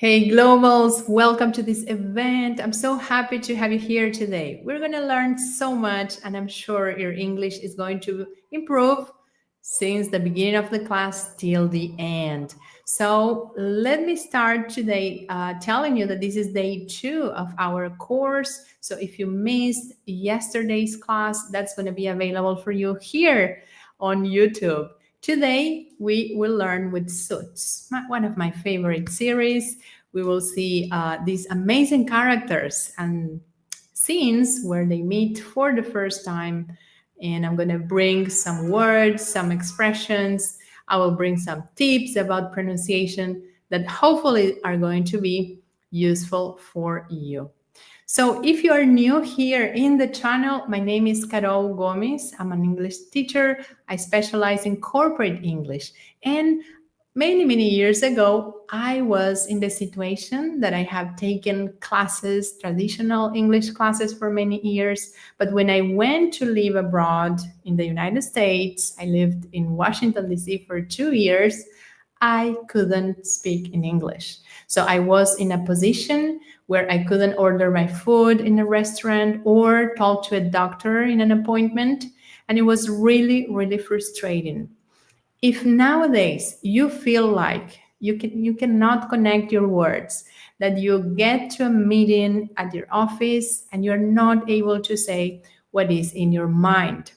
Hey Globals, welcome to this event. I'm so happy to have you here today. We're going to learn so much, and I'm sure your English is going to improve since the beginning of the class till the end. So let me start today telling you that this is day 2 of our course. So if you missed yesterday's class, that's going to be available for you here on YouTube. Today, we will learn with Suits, one of my favorite series. We will see these amazing characters and scenes where they meet for the first time. And I'm going to bring some words, some expressions. I will bring some tips about pronunciation that hopefully are going to be useful for you. So if you are new here in the channel, my name is Carol Gomez. I'm an English teacher. I specialize in corporate English. And many years ago, I was in the situation that I have taken classes, traditional English classes for many years. But when I went to live abroad in the United States, I lived in Washington, D.C. for 2 years, I couldn't speak in English. So I was in a position where I couldn't order my food in a restaurant or talk to a doctor in an appointment. And it was really frustrating. If nowadays you feel like you cannot connect your words, that you get to a meeting at your office and you're not able to say what is in your mind,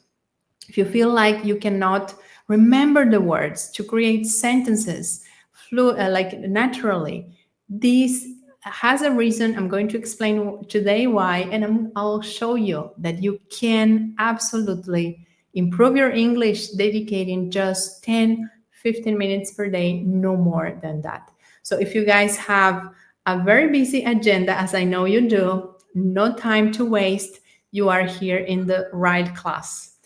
if you feel like you cannot remember the words to create sentences like naturally, this has a reason. I'm going to explain today why, and I'll show you that you can absolutely improve your English dedicating just 10-15 minutes per day, no more than that. So if you guys have a very busy agenda, as I know you do, no time to waste, you are here in the right class.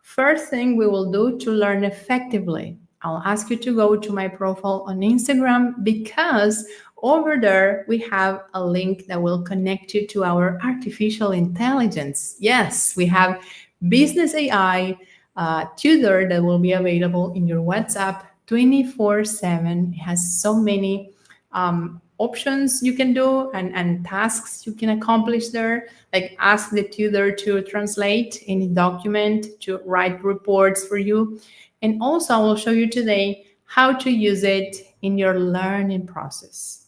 First thing we will do to learn effectively, I'll ask you to go to my profile on Instagram because over there we have a link that will connect you to our artificial intelligence. Yes, we have business AI tutor that will be available in your WhatsApp 24/7. It has so many options you can do and tasks you can accomplish there, like ask the tutor to translate any document, to write reports for you. And also I will show you today how to use it in your learning process.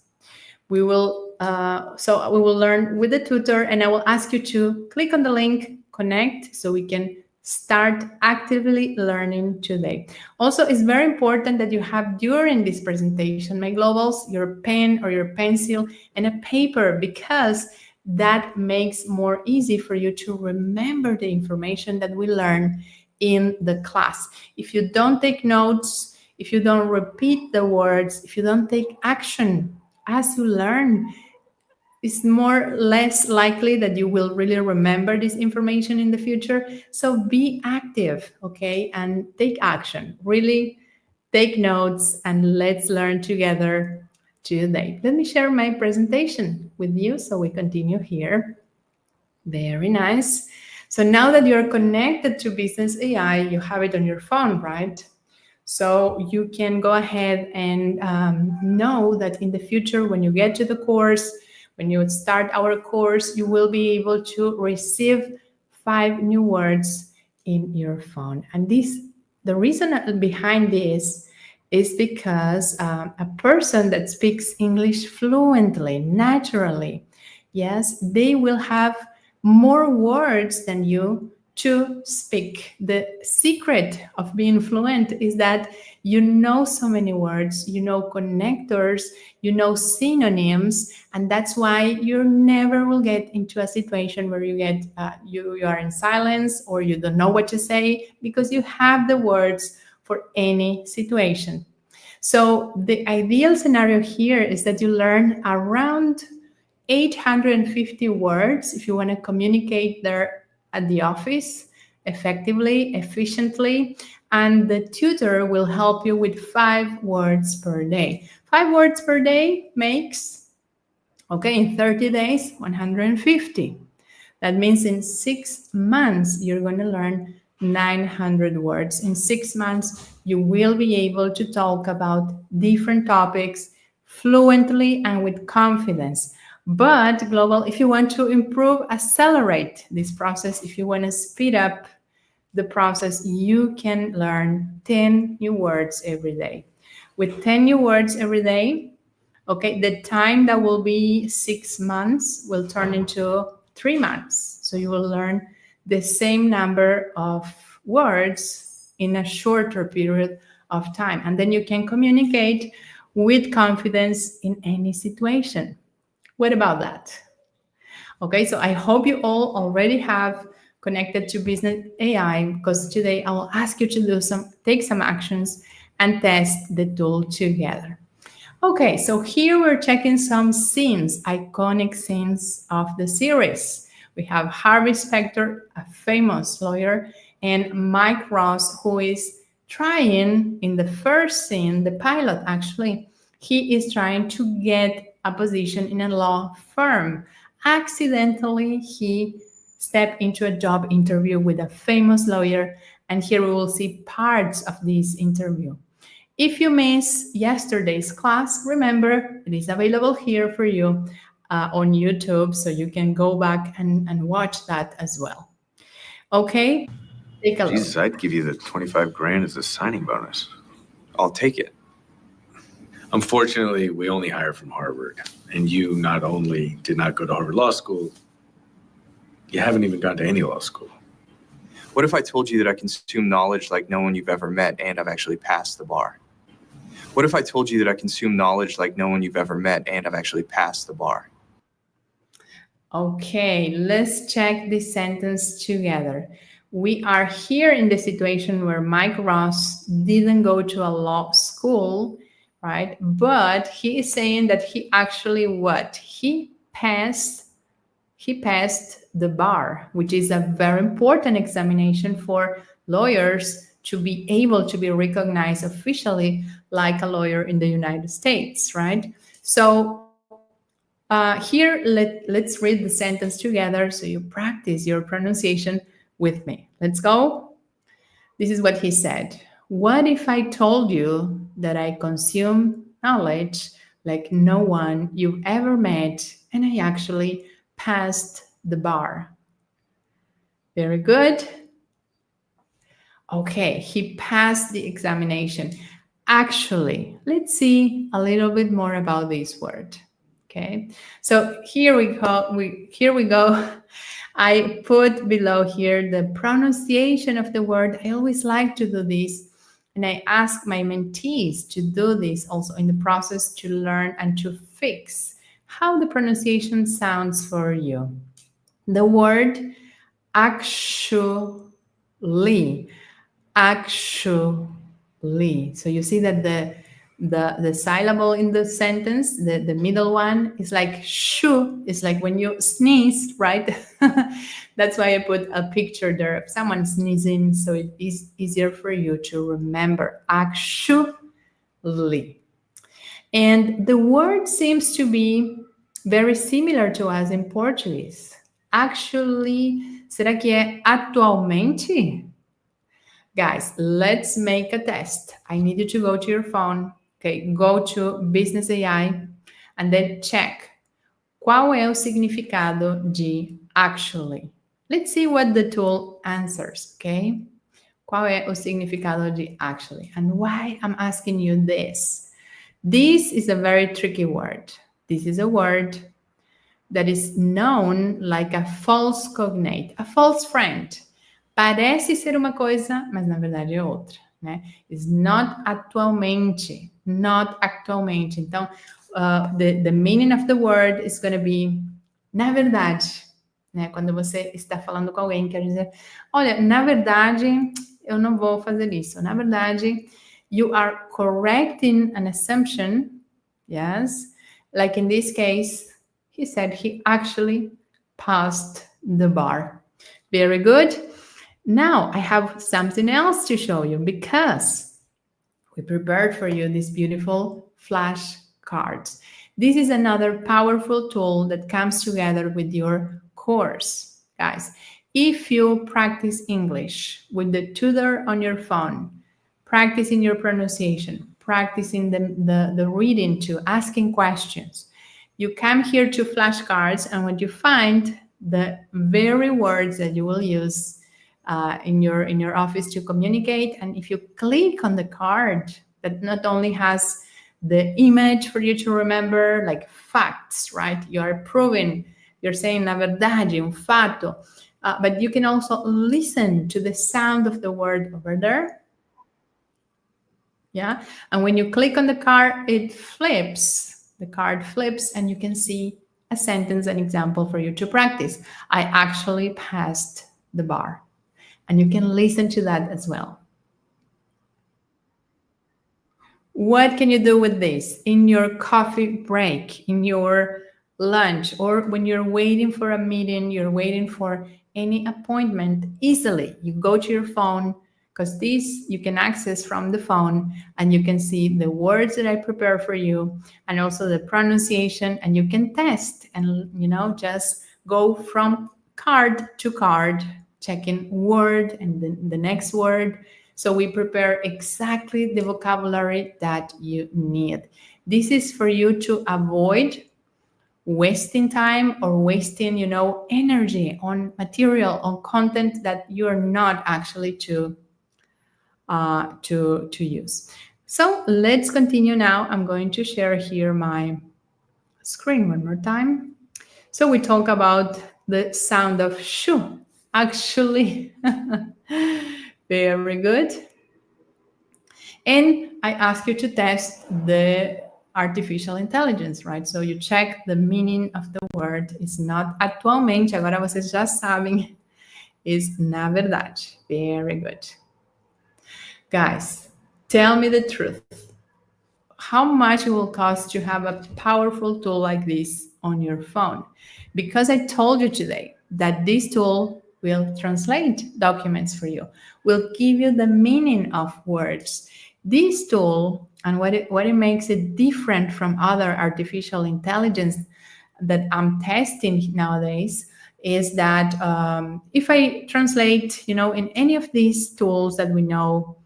We will learn with the tutor, and I will ask you to click on the link, connect, so we can start actively learning today. Also, it's very important that you have during this presentation, my globals, your pen or your pencil and a paper, because that makes more easy for you to remember the information that we learn in the class. If you don't take notes, if you don't repeat the words, if you don't take action as you learn, it's less likely that you will really remember this information in the future. So be active, okay? And take action. Really take notes and let's learn together today. Let me share my presentation with you so we continue here. Very nice. So now that you're connected to Business AI, you have it on your phone, right? So you can go ahead and know that in the future, when you get to the course, when you start our course, you will be able to receive 5 new words in your phone. And the reason behind this is because a person that speaks English fluently, naturally, yes, they will have more words than you to speak. The secret of being fluent is that you know so many words, you know connectors, you know synonyms, and that's why you never will get into a situation where you are in silence or you don't know what to say, because you have the words for any situation. So the ideal scenario here is that you learn around 850 words if you want to communicate there at the office effectively, efficiently, and the tutor will help you with 5 words per day. 5 words per day makes, okay, in 30 days, 150. That means in 6 months, you're going to learn 900 words. In 6 months, you will be able to talk about different topics fluently and with confidence. But global, if you want to improve, accelerate this process, if you want to speed up the process, you can learn 10 new words every day. With 10 new words every day, okay, the time that will be 6 months will turn into 3 months. So you will learn the same number of words in a shorter period of time. And then you can communicate with confidence in any situation. What about that? Okay, so I hope you all already have connected to Business AI, because today I will ask you to take some actions and test the tool together. Okay, so here we're checking some scenes, iconic scenes of the series. We have Harvey Specter, a famous lawyer, and Mike Ross, who is trying in the first scene, the pilot actually, he is trying to get a position in a law firm. Accidentally, he stepped into a job interview with a famous lawyer, and here we will see parts of this interview. If you missed yesterday's class, remember, it is available here for you on YouTube, so you can go back and watch that as well. Okay, take a look. Jesus, I'd give you the 25 grand as a signing bonus. I'll take it. Unfortunately, we only hire from Harvard. And you not only did not go to Harvard Law School, you haven't even gone to any law school. What if I told you that I consume knowledge like no one you've ever met and I've actually passed the bar? What if I told you that I consume knowledge like no one you've ever met and I've actually passed the bar? Okay, let's check this sentence together. We are here in the situation where Mike Ross didn't go to a law school, right? But he is saying that he actually what? He passed the bar, which is a very important examination for lawyers to be able to be recognized officially like a lawyer in the United States, right? So here, let's read the sentence together so you practice your pronunciation with me. Let's go. This is what he said. What if I told you that I consume knowledge like no one you've ever met and I actually passed the bar? Very good. Okay, he passed the examination. Actually, let's see a little bit more about this word. Okay, so here we go. I put below here the pronunciation of the word. I always like to do this, and I ask my mentees to do this also in the process to learn and to fix how the pronunciation sounds for you. The word actually. So you see that the syllable in the sentence, the middle one is like shu. It's like when you sneeze, right? That's why I put a picture there of someone sneezing, so it is easier for you to remember. Actually. And the word seems to be very similar to us in Portuguese. Actually, será que é atualmente? Guys, let's make a test. I need you to go to your phone. Okay, go to Business AI and then check qual é o significado de actually. Let's see what the tool answers, okay? Qual é o significado de actually? And why I'm asking you this? This is a very tricky word. This is a word that is known like a false cognate, a false friend. Parece ser uma coisa, mas na verdade é outra, né? It's not actualmente, not actualmente. Então, the meaning of the word is going to be na verdade, né? Quando você está falando com alguém, quer dizer, olha, na verdade, eu não vou fazer isso. Na verdade, you are correcting an assumption, yes? Like in this case, he said he actually passed the bar. Very good. Now I have something else to show you because we prepared for you these beautiful flashcards. This is another powerful tool that comes together with your course. Guys, if you practice English with the tutor on your phone, practicing your pronunciation, practicing the reading too, asking questions. You come here to flashcards, and when you find the very words that you will use in your office to communicate, and if you click on the card that not only has the image for you to remember, like facts, right? You are proving, you're saying la verdade, un fatto, but you can also listen to the sound of the word over there. Yeah, and when you click on the card, it flips. The card flips, and you can see a sentence, an example for you to practice. I actually passed the bar, and you can listen to that as well. What can you do with this in your coffee break, in your lunch, or when you're waiting for a meeting, you're waiting for any appointment? Easily, you go to your phone, because this you can access from the phone, and you can see the words that I prepare for you, and also the pronunciation, and you can test and, you know, just go from card to card, checking word and the next word. So we prepare exactly the vocabulary that you need. This is for you to avoid wasting time or wasting, you know, energy on material, on content that you're not actually to use. So let's continue now. I'm going to share here my screen one more time. So we talk about the sound of shoe. Actually, very good. And I ask you to test the artificial intelligence, right? So you check the meaning of the word. It's not atualmente, agora vocês já sabem, is na verdade. Very good. Guys, tell me the truth. How much it will cost to have a powerful tool like this on your phone? Because I told you today that this tool will translate documents for you, will give you the meaning of words. This tool, and what it makes it different from other artificial intelligence that I'm testing nowadays, is that if I translate, you know, in any of these tools that we know,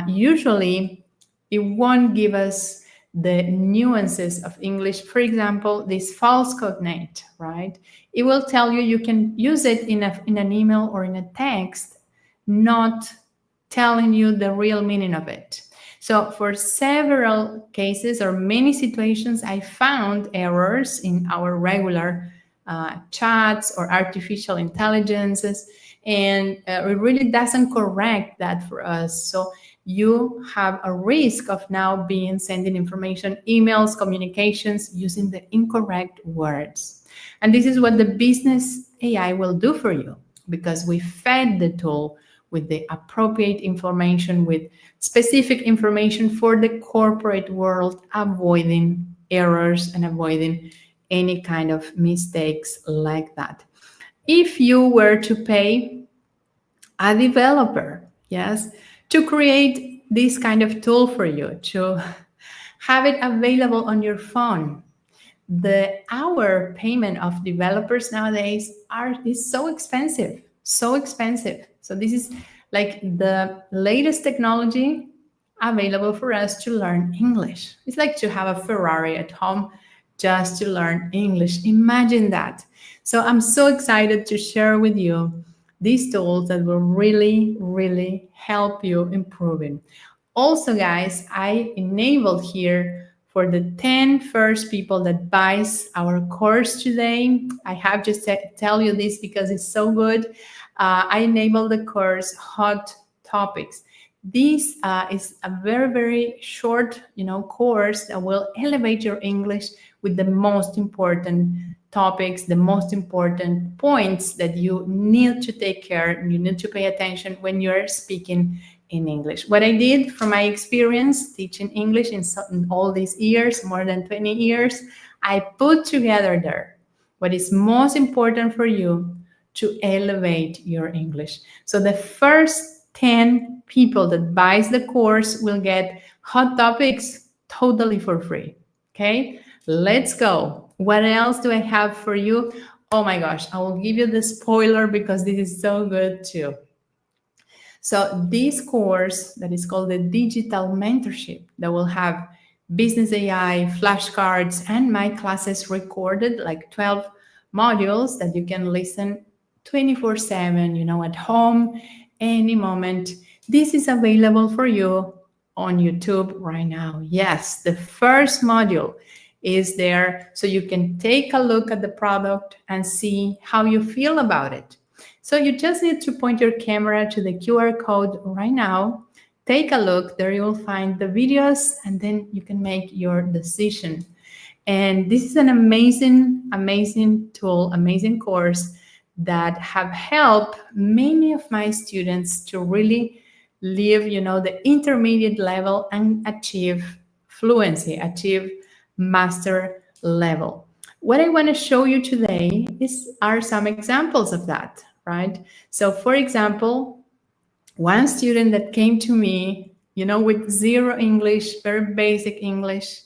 usually it won't give us the nuances of English. For example, this false cognate, right? It will tell you you can use it in an email or in a text, not telling you the real meaning of it. So for several cases or many situations, I found errors in our regular chats or artificial intelligences, and it really doesn't correct that for us. So you have a risk of now sending information, emails, communications using the incorrect words. And this is what the business AI will do for you, because we fed the tool with the appropriate information, with specific information for the corporate world, avoiding errors and avoiding any kind of mistakes like that. If you were to pay a developer, yes, to create this kind of tool for you, to have it available on your phone, the hour payment of developers nowadays is so expensive, so expensive. So this is like the latest technology available for us to learn English. It's like to have a Ferrari at home just to learn English. Imagine that. So I'm so excited to share with you these tools that will really, really help you improving. Also, guys, I enabled here for the 10 first people that buys our course today. I have to tell you this because it's so good. I enabled the course Hot Topics. This is a very, very short, course that will elevate your English with the most important topics, the most important points that you need to take care, you need to pay attention when you're speaking in English. What I did from my experience teaching English in all these years, more than 20 years, I put together there what is most important for you to elevate your English. So the first 10 people that buys the course will get Hot Topics totally for free. Okay, let's go. What else do I have for you? Oh my gosh, I will give you the spoiler because this is so good too. So this course that is called the Digital Mentorship, that will have business AI, flashcards, and my classes recorded, like 12 modules that you can listen 24/7, at home, any moment. This is available for you on YouTube right now. Yes, the first module is there, so you can take a look at the product and see how you feel about it. So you just need to point your camera to the QR code right now. Take a look. There you will find the videos, and then you can make your decision. And this is an amazing, amazing tool, amazing course that have helped many of my students to really live, the intermediate level and achieve fluency, achieve master level. What I want to show you today are some examples of that, right? So for example, one student that came to me, with zero English, very basic English,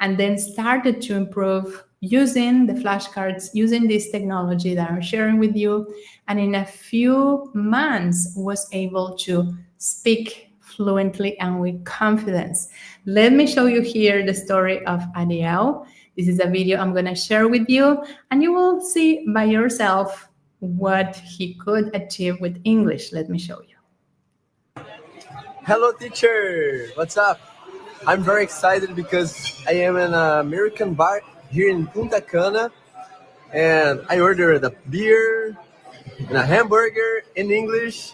and then started to improve using the flashcards, using this technology that I'm sharing with you, and in a few months was able to speak fluently and with confidence. Let me show you here the story of Ariel. This is a video I'm going to share with you, and you will see by yourself what he could achieve with English. Let me show you. Hello, teacher. What's up? I'm very excited because I am in an American bar here in Punta Cana, and I ordered a beer and a hamburger in English,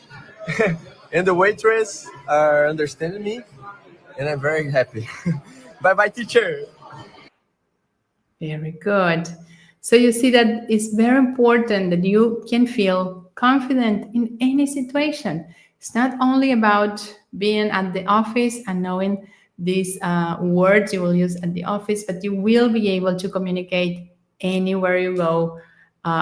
and the waitress are understanding me, and I'm very happy. Bye-bye, teacher. Very good. So you see that it's very important that you can feel confident in any situation. It's not only about being at the office and knowing these words you will use at the office, but you will be able to communicate anywhere you go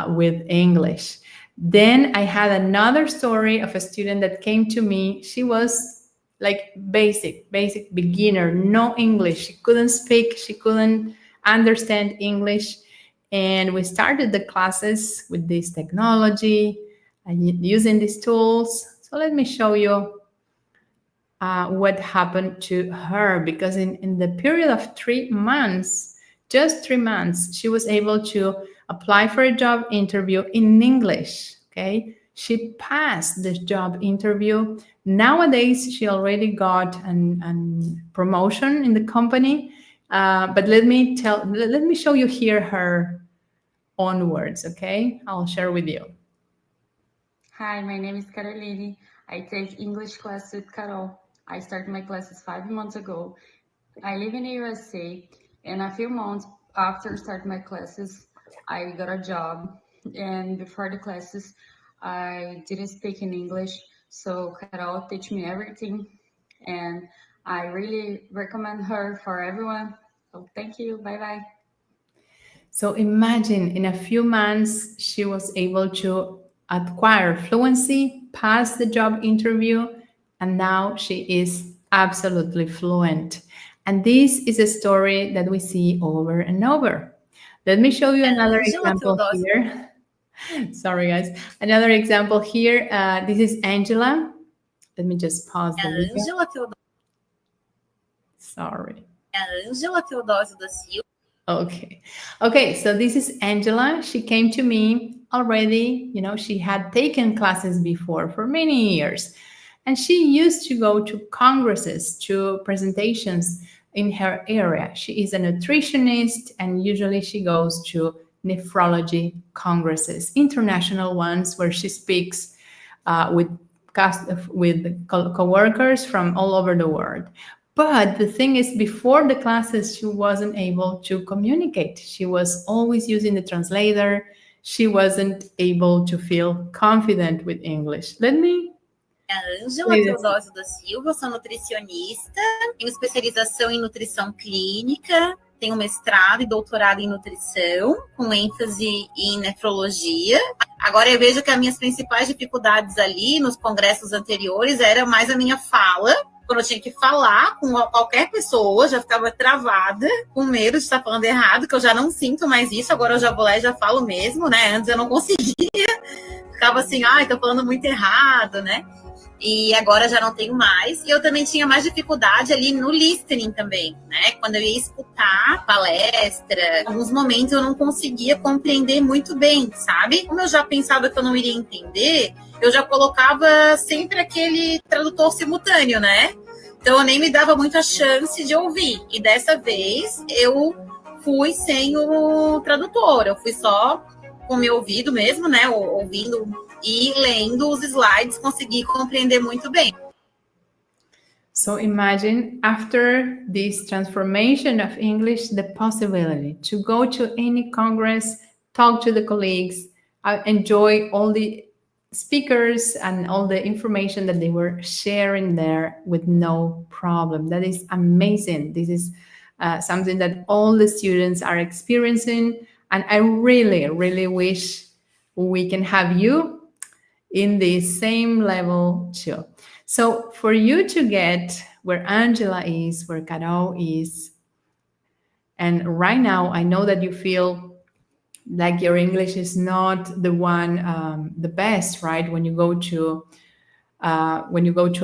with English. Then I had another story of a student that came to me. She was like basic beginner, no English. She couldn't speak, she couldn't understand English. And we started the classes with this technology and using these tools. So let me show you what happened to her, because in the period of 3 months, just 3 months, she was able to apply for a job interview in English, okay? She passed the job interview. Nowadays, she already got a promotion in the company, but let me show you here her own words, okay? I'll share with you. Hi, my name is Caroline. I take English class with Carol. I started my classes 5 months ago. I live in the USA, and a few months after starting my classes, I got a job. And before the classes, I didn't speak in English, so Carol teach me everything, and I really recommend her for everyone. So thank you. Bye-bye. So imagine in a few months, she was able to acquire fluency, pass the job interview, and now she is absolutely fluent. And this is a story that we see over and over. Let me show you another example here. Sorry, guys. Another example here. This is Angela. Let me just pause the video. Sorry. Angela Teodosio da Silva. Okay, so this is Angela. She came to me already. She had taken classes before for many years. And she used to go to congresses, to presentations in her area. She is a nutritionist, and usually she goes to nephrology congresses, international ones, where she speaks with co-workers from all over the world. But the thing is, before the classes, she wasn't able to communicate. She was always using the translator. She wasn't able to feel confident with English. Angela Teodosio da Silva, sou nutricionista, tenho especialização em nutrição clínica, tenho mestrado e doutorado em nutrição, com ênfase em nefrologia. Agora eu vejo que as minhas principais dificuldades ali, nos congressos anteriores, era mais a minha fala. Quando eu tinha que falar com qualquer pessoa, já ficava travada, com medo de estar falando errado, que eu já não sinto mais isso, agora eu já vou lá e já falo mesmo, né? Antes eu não conseguia, ficava assim, tô falando muito errado, né? E agora já não tenho mais. E eu também tinha mais dificuldade ali no listening também, né? Quando eu ia escutar palestra, em alguns momentos eu não conseguia compreender muito bem, sabe? Como eu já pensava que eu não iria entender, eu já colocava sempre aquele tradutor simultâneo, né? Então eu nem me dava muita chance de ouvir. E dessa vez eu fui sem o tradutor, eu fui só com o meu ouvido mesmo, né? Ouvindo e lendo os slides, consegui compreender muito bem. So imagine after this transformation of English, the possibility to go to any congress, talk to the colleagues, enjoy all the speakers and all the information that they were sharing there with no problem. That is amazing. This is something that all the students are experiencing. And I really, really wish we can have you in the same level too. So for you to get where Angela is, where Carol is, and right now I know that you feel like your English is not the one, the best, right? When you go to a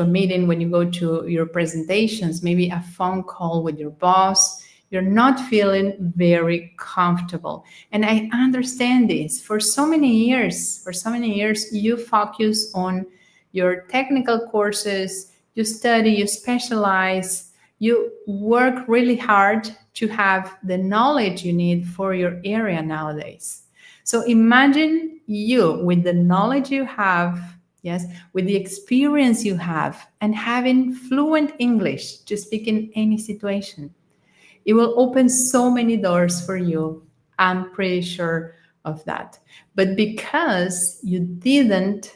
meeting, when you go to your presentations, maybe a phone call with your boss, you're not feeling very comfortable. And I understand this. For so many years, you focus on your technical courses, you study, you specialize, you work really hard to have the knowledge you need for your area nowadays. So imagine you with the knowledge you have, yes, with the experience you have, and having fluent English to speak in any situation. It will open so many doors for you. I'm pretty sure of that. But because you didn't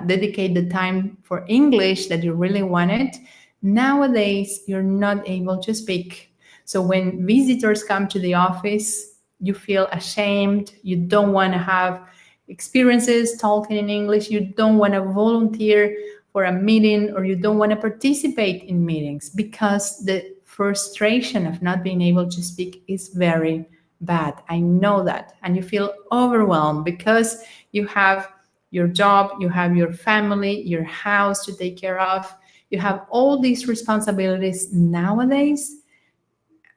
dedicate the time for English that you really wanted, nowadays you're not able to speak. So when visitors come to the office, you feel ashamed. You don't want to have experiences talking in English. You don't want to volunteer for a meeting, or you don't want to participate in meetings because the frustration of not being able to speak is very bad. I know that. And you feel overwhelmed because you have your job, you have your family, your house to take care of. You have all these responsibilities nowadays,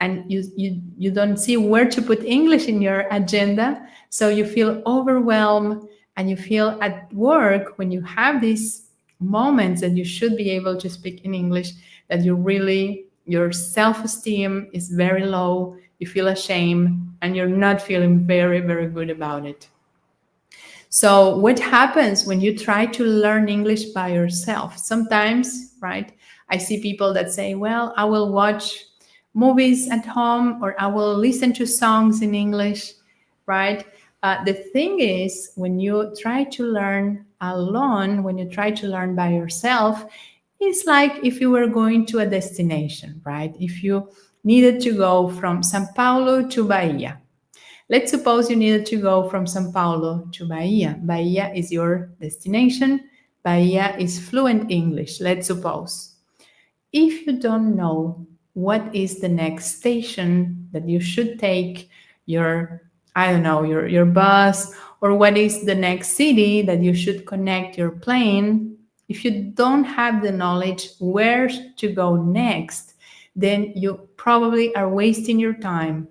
and you don't see where to put English in your agenda. So you feel overwhelmed, and you feel at work when you have these moments that you should be able to speak in English, that your self-esteem is very low, you feel ashamed, and you're not feeling very, very good about it. So what happens when you try to learn English by yourself? Sometimes, right, I see people that say, well, I will watch movies at home, or I will listen to songs in English, right? The thing is, when you try to learn alone, when you try to learn by yourself, it's like if you were going to a destination, right? If you needed to go from São Paulo to Bahia. Let's suppose you needed to go from São Paulo to Bahia. Bahia is your destination. Bahia is fluent English, let's suppose. If you don't know what is the next station that you should take, your bus, or what is the next city that you should connect your plane, if you don't have the knowledge where to go next, then you probably are wasting your time,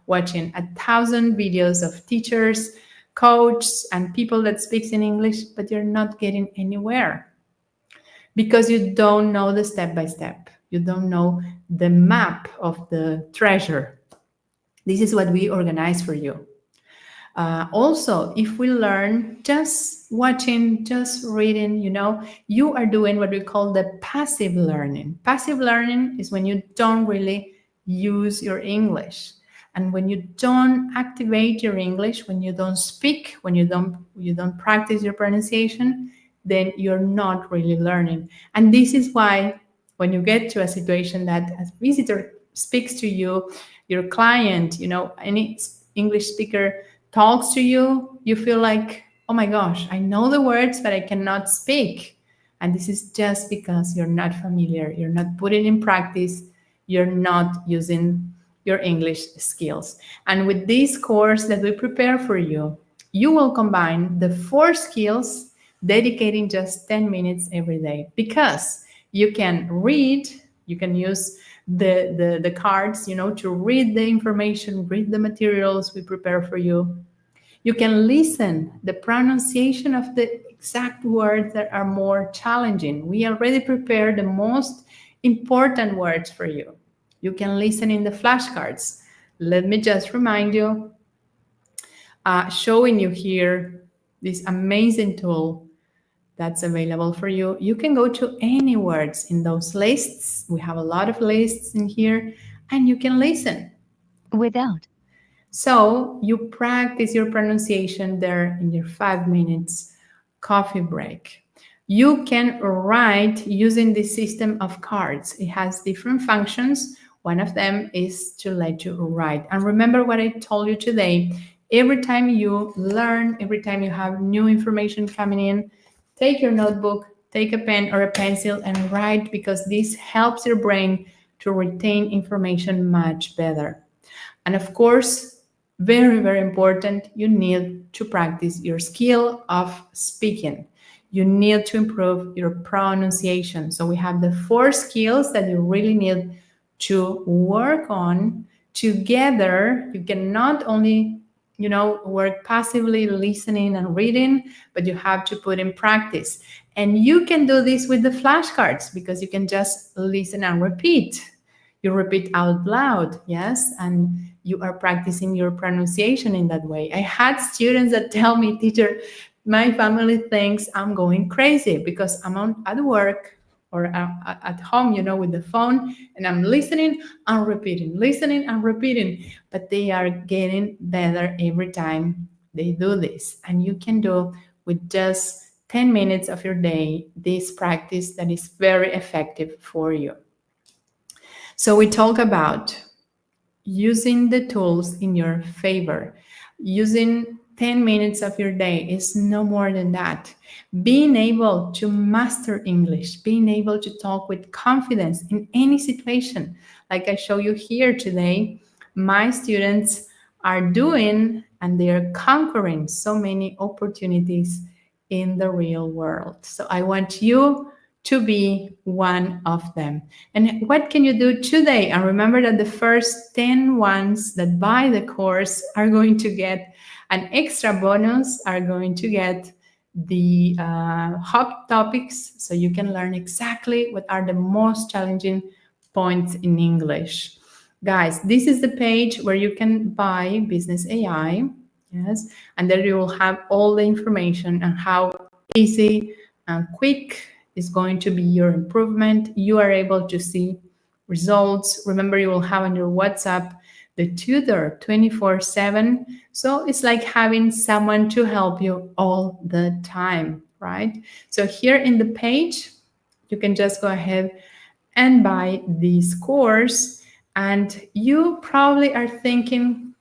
watching 1,000 videos of teachers, coaches, and people that speaks in English, but you're not getting anywhere because you don't know the step-by-step. You don't know the map of the treasure. This is what we organize for you. Also, if we learn just watching, just reading, you are doing what we call the passive learning. Passive learning is when you don't really use your English. And when you don't activate your English, when you don't speak, when you don't practice your pronunciation, then you're not really learning. And this is why when you get to a situation that a visitor speaks to you, your client, any English speaker talks to you, you feel like, oh my gosh, I know the words, but I cannot speak. And this is just because you're not familiar, you're not putting in practice, you're not using your English skills. And with this course that we prepare for you, you will combine the 4 skills dedicating just 10 minutes every day, because you can read, you can use the cards, to read the information, read the materials we prepare for you. You can listen the pronunciation of the exact words that are more challenging. We already prepared the most important words for you. You can listen in the flashcards. Let me just remind you, showing you here this amazing tool that's available for you. You can go to any words in those lists. We have a lot of lists in here, and you can listen. Without. So you practice your pronunciation there in your 5 minutes coffee break. You can write using the system of cards. It has different functions. One of them is to let you write. And remember what I told you today. Every time you learn, every time you have new information coming in, take your notebook, take a pen or a pencil and write, because this helps your brain to retain information much better. And of course, very, very important, you need to practice your skill of speaking. You need to improve your pronunciation. So we have the 4 skills that you really need to work on together. You can not only, work passively listening and reading, but you have to put in practice. And you can do this with the flashcards, because you can just listen and repeat. You repeat out loud, yes, and you are practicing your pronunciation in that way. I had students that tell me, teacher, my family thinks I'm going crazy because I'm at work or at home, with the phone, and I'm listening and repeating, but they are getting better every time they do this. And you can do with just 10 minutes of your day this practice that is very effective for you. So we talk about using the tools in your favor. Using 10 minutes of your day is no more than that. Being able to master English, being able to talk with confidence in any situation. Like I show you here today, my students are doing and they are conquering so many opportunities in the real world. So I want you to be one of them. And what can you do today? And remember that the first 10 ones that buy the course are going to get an extra bonus, are going to get the hot topics, so you can learn exactly what are the most challenging points in English. Guys, this is the page where you can buy Business AI, yes, and there you will have all the information on how easy and quick is going to be your improvement. You are able to see results. Remember, you will have on your WhatsApp the tutor 24/7. So it's like having someone to help you all the time, right? So here in the page, you can just go ahead and buy this course. And you probably are thinking,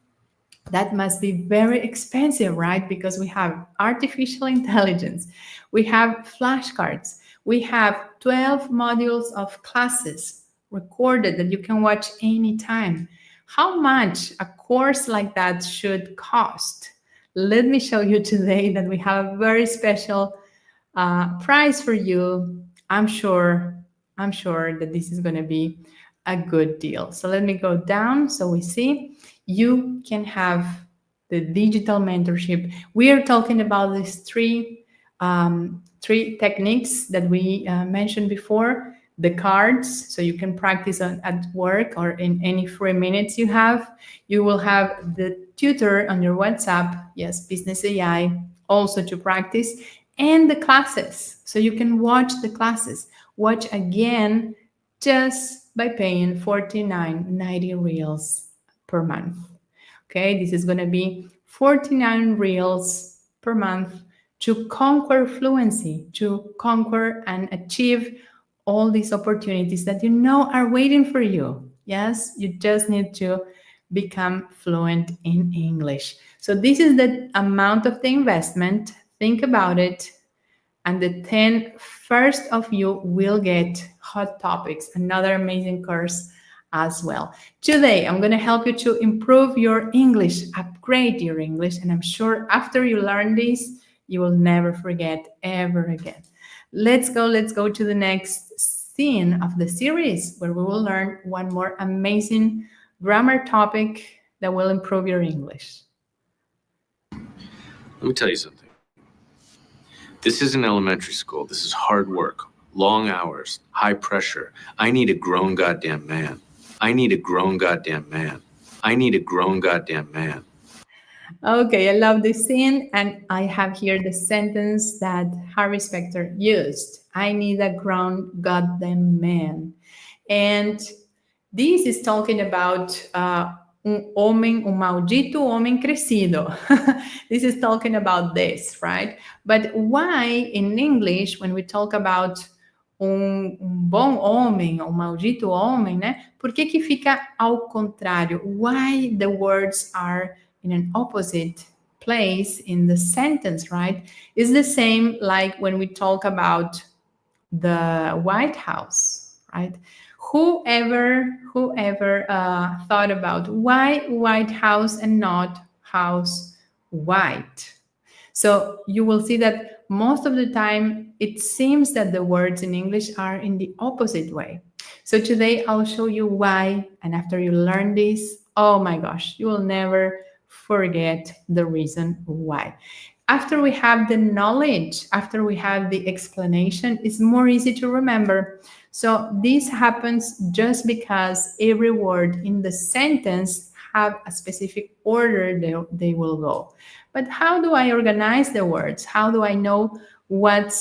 that must be very expensive, right? Because we have artificial intelligence, we have flashcards, we have 12 modules of classes recorded that you can watch anytime. How much a course like that should cost? Let me show you today that we have a very special price for you. I'm sure that this is going to be a good deal. So let me go down so we see. You can have the digital mentorship. We are talking about these three techniques that we mentioned before. The cards, so you can practice at work or in any free minutes you have. You will have the tutor on your WhatsApp, yes, Business AI, also to practice, and the classes, so you can watch the classes. Watch again just by paying 49.90 reals per month. Okay, this is going to be 49 reals per month to conquer fluency, to conquer and achieve all these opportunities that you know are waiting for you. Yes, you just need to become fluent in English. So this is the amount of the investment. Think about it. And the 10 first of you will get hot topics, another amazing course as well. Today, I'm going to help you to improve your English, upgrade your English. And I'm sure after you learn this, you will never forget ever again. Let's go to the next scene of the series where we will learn one more amazing grammar topic that will improve your English. Let me tell you something. This isn't elementary school. This is hard work, long hours, high pressure. I need a grown goddamn man. I need a grown goddamn man. I need a grown goddamn man. Okay, I love this scene, and I have here the sentence that Harvey Specter used. I need a grown goddamn man. And this is talking about un maldito homem crescido. This is talking about this, right? But why in English, when we talk about bom homem, maldito homem, né? Por que fica ao contrário? Why the words are in an opposite place in the sentence, right? It's the same like when we talk about the White House, right? Whoever thought about why White House and not house white? So you will see that most of the time it seems that the words in English are in the opposite way. So today I'll show you why, and after you learn this, oh my gosh, you will never forget the reason why. After we have the knowledge, after we have the explanation, it's more easy to remember. So this happens just because every word in the sentence have a specific order they will go. But how do I organize the words? How do I know what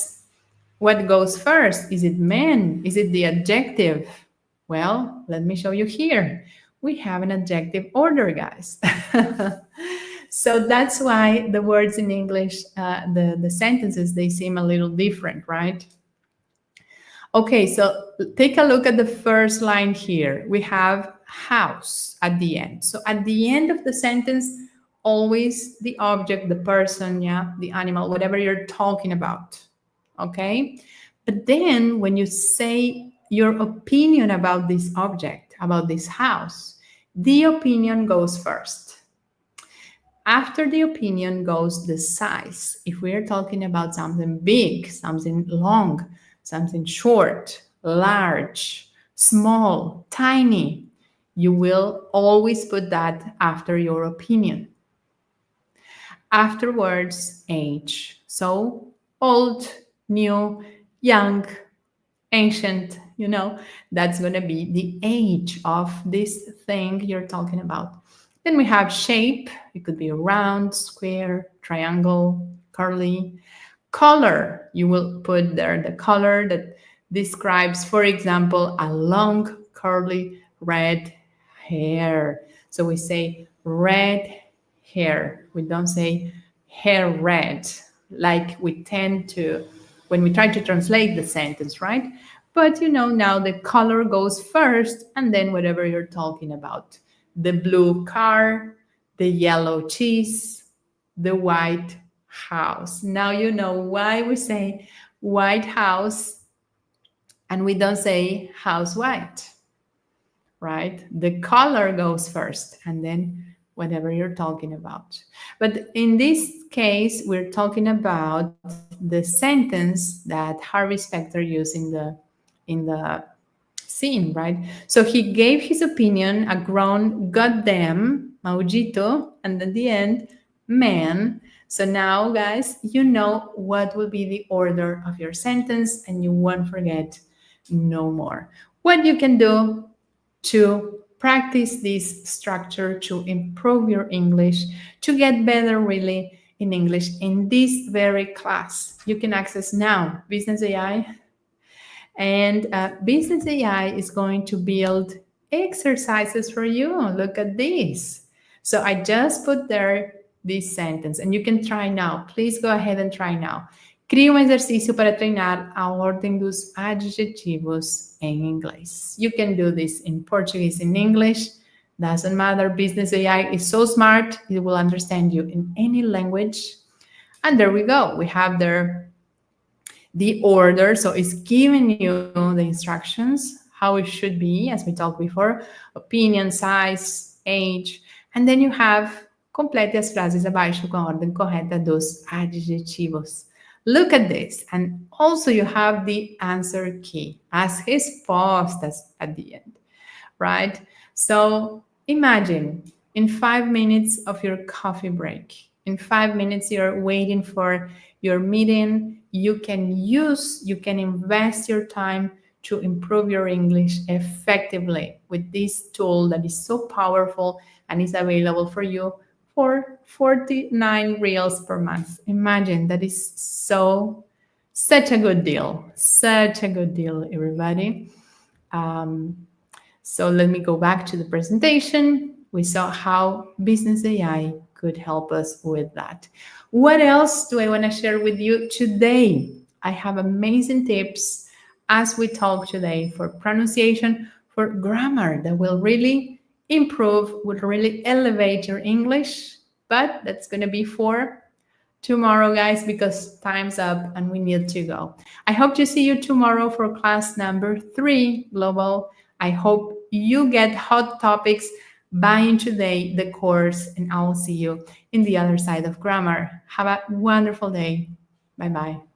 goes first? Is it man? Is it the adjective? Well, let me show you here. We have an adjective order, guys. So that's why the words in English, the sentences, they seem a little different, right? Okay, so take a look at the first line here. We have house at the end. So at the end of the sentence, always the object, the person, yeah, the animal, whatever you're talking about, okay? But then when you say your opinion about this object, about this house, the opinion goes first. After the opinion goes the size. If we are talking about something big, something long, something short, large, small, tiny, you will always put that after your opinion. Afterwards, age. So old, new, young, ancient, you know, that's going to be the age of this thing you're talking about. Then we have shape. It could be round, square, triangle, curly. Color, you will put there the color that describes, for example, a long, curly, red hair. So we say red hair. We don't say hair red, like we tend to when we try to translate the sentence, right? But you know, now the color goes first, and then whatever you're talking about. The blue car, the yellow cheese, the white house. Now you know why we say White House and we don't say house white, right? The color goes first and then whatever you're talking about. But in this case, we're talking about the sentence that Harvey Specter used in the scene, right? So he gave his opinion, a grown goddamn, maldito, and at the end, man. So now, guys, you know what will be the order of your sentence and you won't forget no more. What you can do to practice this structure, to improve your English, to get better really in English in this very class. You can access now Business AI. And Business AI is going to build exercises for you. Look at this. So I just put there this sentence and you can try now. Please go ahead and try now. Crie exercício para treinar a ordem dos adjetivos em inglês. You can do this in Portuguese, in English. Doesn't matter. Business AI is so smart. It will understand you in any language. And there we go. We have there the order. So it's giving you the instructions, how it should be, as we talked before, opinion, size, age. And then you have Complete as frases abaixo com a ordem correta dos adjetivos. Look at this. And also you have the answer key, as respostas at the end, right? So imagine in 5 minutes of your coffee break, in 5 minutes you're waiting for your meeting, you can invest your time to improve your English effectively with this tool that is so powerful and is available for you for 49 reals per month. Imagine, that is such a good deal. Such a good deal, everybody. So let me go back to the presentation. We saw how business AI could help us with that. What else do I want to share with you today? I have amazing tips as we talk today for pronunciation, for grammar that will really improve, will really elevate your English. But that's going to be for tomorrow, guys, because time's up and we need to go. I hope to see you tomorrow for class number 3, Global. I hope you get hot topics buying today the course, and I will see you in the other side of grammar. Have a wonderful day. Bye-bye.